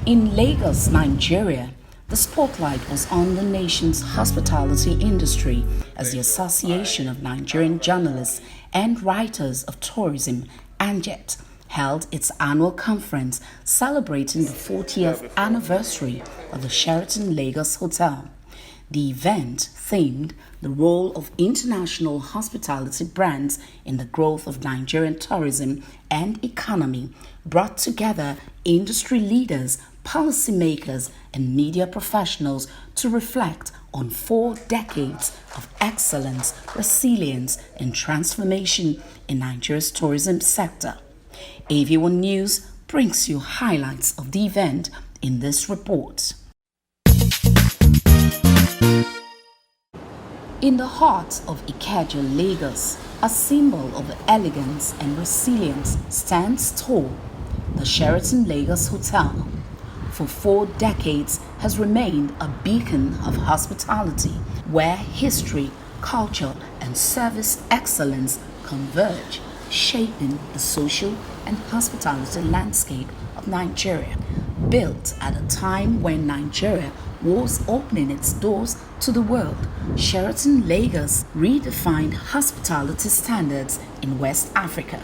In Lagos, Nigeria, the spotlight was on the nation's hospitality industry as the Association of Nigerian Journalists and Writers of Tourism, ANJET, held its annual conference celebrating the 40th anniversary of the Sheraton Lagos Hotel. The event themed the role of international hospitality brands in the growth of Nigerian tourism and economy, brought together industry leaders, policymakers, and media professionals to reflect on 4 decades of excellence, resilience, and transformation in Nigeria's tourism sector. AV1 News brings you highlights of the event in this report. In the heart of Ikeja, Lagos, a symbol of elegance and resilience stands tall, the Sheraton Lagos Hotel. For 4 decades has remained a beacon of hospitality where history, culture, and service excellence converge, shaping the social and hospitality landscape of Nigeria. Built at a time when Nigeria was opening its doors to the world, Sheraton Lagos redefined hospitality standards in West Africa.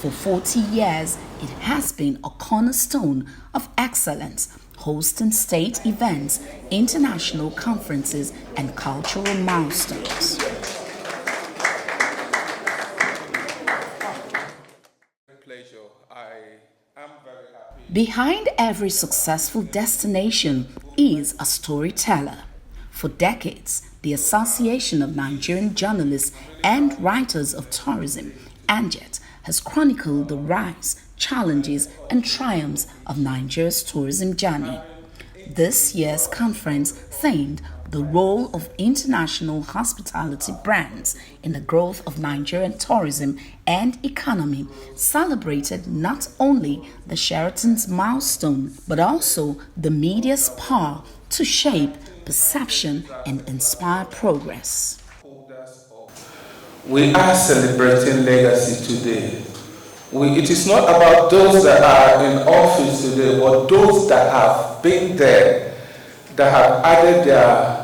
For 40 years, it has been a cornerstone of excellence, hosting state events, international conferences, and cultural milestones. Behind every successful destination is a storyteller. For decades, the Association of Nigerian Journalists and Writers of Tourism, ANJET, has chronicled the rise, challenges, and triumphs of Nigeria's tourism journey. This year's conference themed the role of international hospitality brands in the growth of Nigerian tourism and economy celebrated not only the Sheraton's milestone, but also the media's power to shape perception and inspire progress. We are celebrating legacy today. It is not about those that are in office today, but those that have been there, that have added their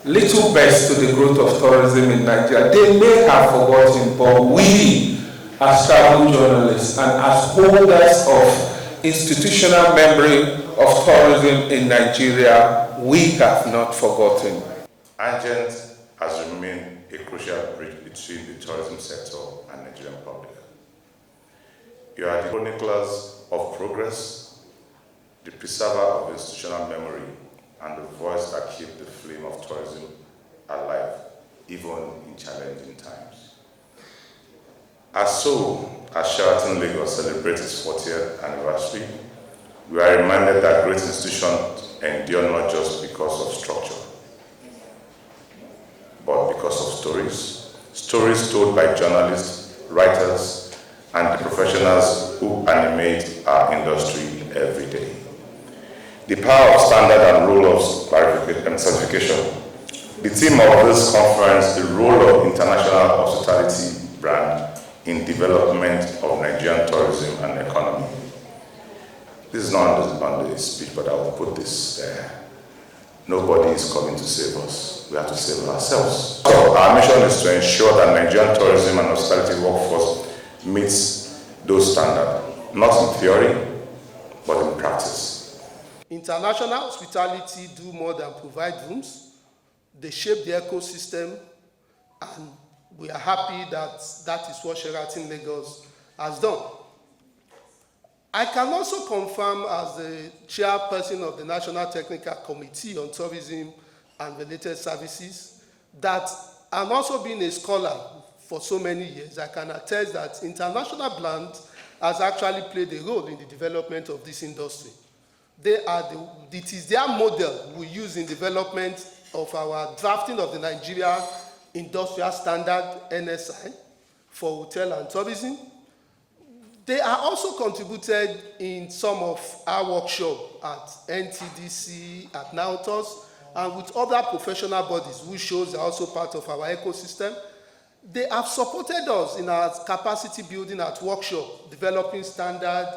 little best to the growth of tourism in Nigeria. They may have forgotten, but we, as travel journalists and as holders of institutional memory of tourism in Nigeria, we have not forgotten. ANJET has remained a crucial bridge between the tourism sector and Nigerian public. You are the chroniclers of progress, the preserver of institutional memory, and the voice that keeps the flame of tourism alive, even in challenging times. As Sheraton Lagos celebrates its 40th anniversary, we are reminded that great institutions endure not just because of structure, but because of stories told by journalists, writers, and the professionals who animate our industry every day. The power of standard and role of clarification and certification. The theme of this conference, the role of international hospitality brand in development of Nigerian tourism and economy. This is not on the speech, but I will put this there. Nobody is coming to save us. We have to save ourselves. So our mission is to ensure that Nigerian tourism and hospitality workforce meets those standards, not in theory, but in practice. International hospitality do more than provide rooms. They shape the ecosystem, and we are happy that that is what Sheraton Lagos has done. I can also confirm, as the chairperson of the National Technical Committee on Tourism and Related Services, that I'm also being a scholar for so many years. I can attest that international brands has actually played a role in the development of this industry. It is their model we use in development of our drafting of the Nigeria Industrial Standard, NSI, for hotel and tourism. They are also contributed in some of our workshops at NTDA, at NAUTOS, and with other professional bodies, which shows they are also part of our ecosystem. They have supported us in our capacity building at workshop, developing standards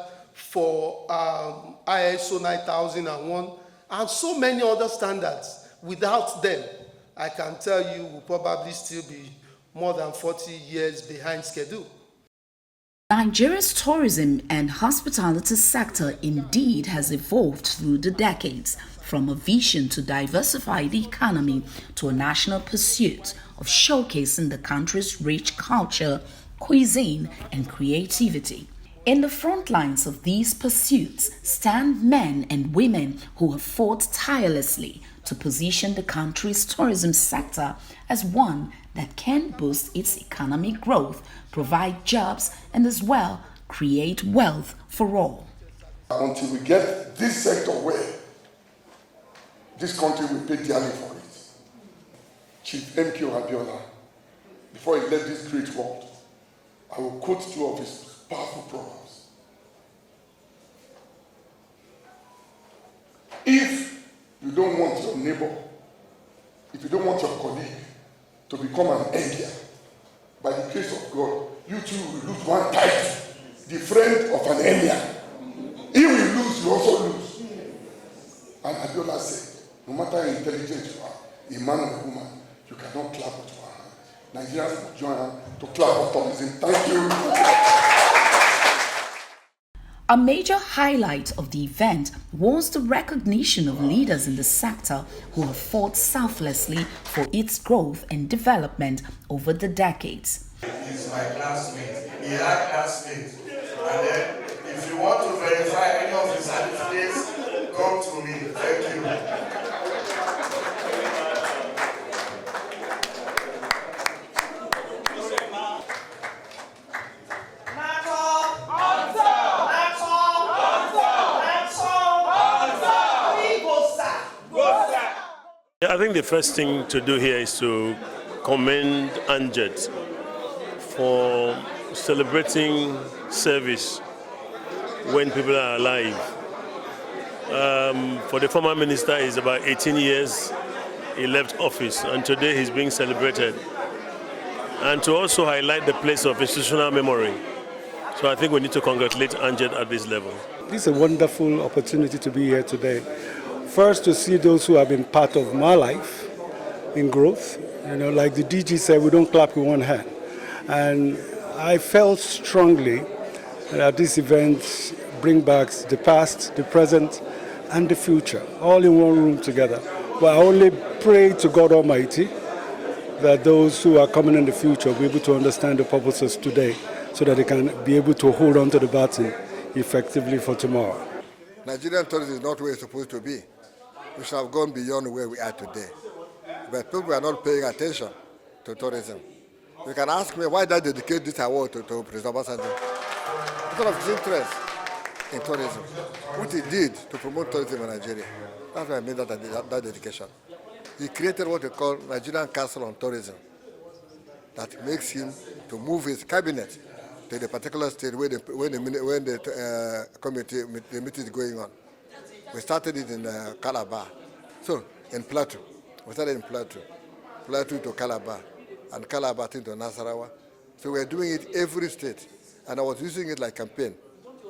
for ISO 9001, and so many other standards. Without them, I can tell you we'll probably still be more than 40 years behind schedule. Nigeria's tourism and hospitality sector indeed has evolved through the decades, from a vision to diversify the economy to a national pursuit of showcasing the country's rich culture, cuisine, and creativity. In the front lines of these pursuits stand men and women who have fought tirelessly to position the country's tourism sector as one that can boost its economic growth, provide jobs, and as well create wealth for all. Until we get this sector where this country will pay dearly for it. Chief Abimbola, before he left this great world, I will quote two of his powerful proverbs. If you don't want your neighbor, if you don't want your colleague to become an Engr, by the grace of God, you too will lose one title, the friend of an Engr. He will lose, you also lose. And Abiola said, no matter how intelligent you are, a man or a woman, you cannot clap with one hand. Nigerians will join hands to clap for tourism. Thank you. A major highlight of the event was the recognition of leaders in the sector who have fought selflessly for its growth and development over the decades. He's my classmate. He had classmates. And then, if you want to verify any of his certificates, come to me. Thank you. I think the first thing to do here is to commend ANJET for celebrating service when people are alive. For the former minister, it's about 18 years he left office, and today he's being celebrated. And to also highlight the place of institutional memory. So I think we need to congratulate ANJET at this level. This is a wonderful opportunity to be here today. First, to see those who have been part of my life in growth. You know, like the DG said, we don't clap with one hand. And I felt strongly that this event brings back the past, the present, and the future, all in one room together. But I only pray to God Almighty that those who are coming in the future will be able to understand the purposes today so that they can be able to hold on to the baton effectively for tomorrow. Nigerian tourism is not where it's supposed to be. We should have gone beyond where we are today. But people are not paying attention to tourism. You can ask me why did I dedicate this award to President Obasanjo? Because of his interest in tourism, what he did to promote tourism in Nigeria. That's why I made that dedication. He created what they call Nigerian Council on Tourism. That makes him to move his cabinet to the particular state where the committee, the meeting is going on. We started it in Calabar, so in Plateau. We started in Plateau to Calabar, and Calabar to Nasarawa. So we're doing it every state, and I was using it like campaign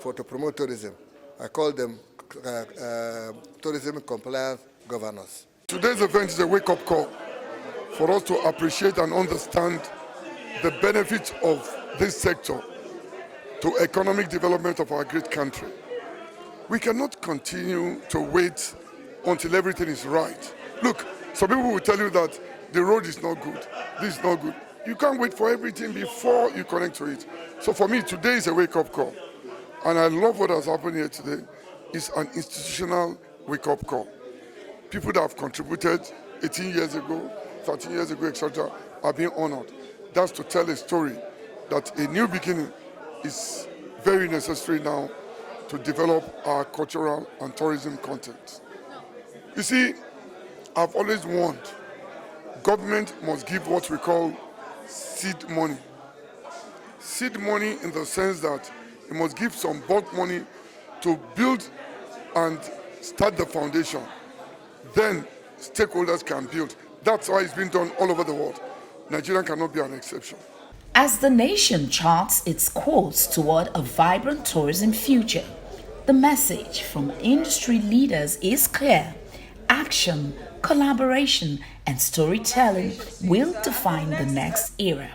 to promote tourism. I call them tourism compliance governors. Today's event is a wake-up call for us to appreciate and understand the benefits of this sector to economic development of our great country. We cannot continue to wait until everything is right. Look, some people will tell you that the road is not good, this is not good. You can't wait for everything before you connect to it. So for me, today is a wake-up call. And I love what has happened here today. It's an institutional wake-up call. People that have contributed 18 years ago, 13 years ago, etc., are being honored. That's to tell a story that a new beginning is very necessary now to develop our cultural and tourism content. You see, I've always warned, government must give what we call seed money. Seed money in the sense that it must give some bulk money to build and start the foundation. Then stakeholders can build. That's why it's been done all over the world. Nigeria cannot be an exception. As the nation charts its course toward a vibrant tourism future, The message from industry leaders is clear. Action, collaboration, and storytelling will define the next era.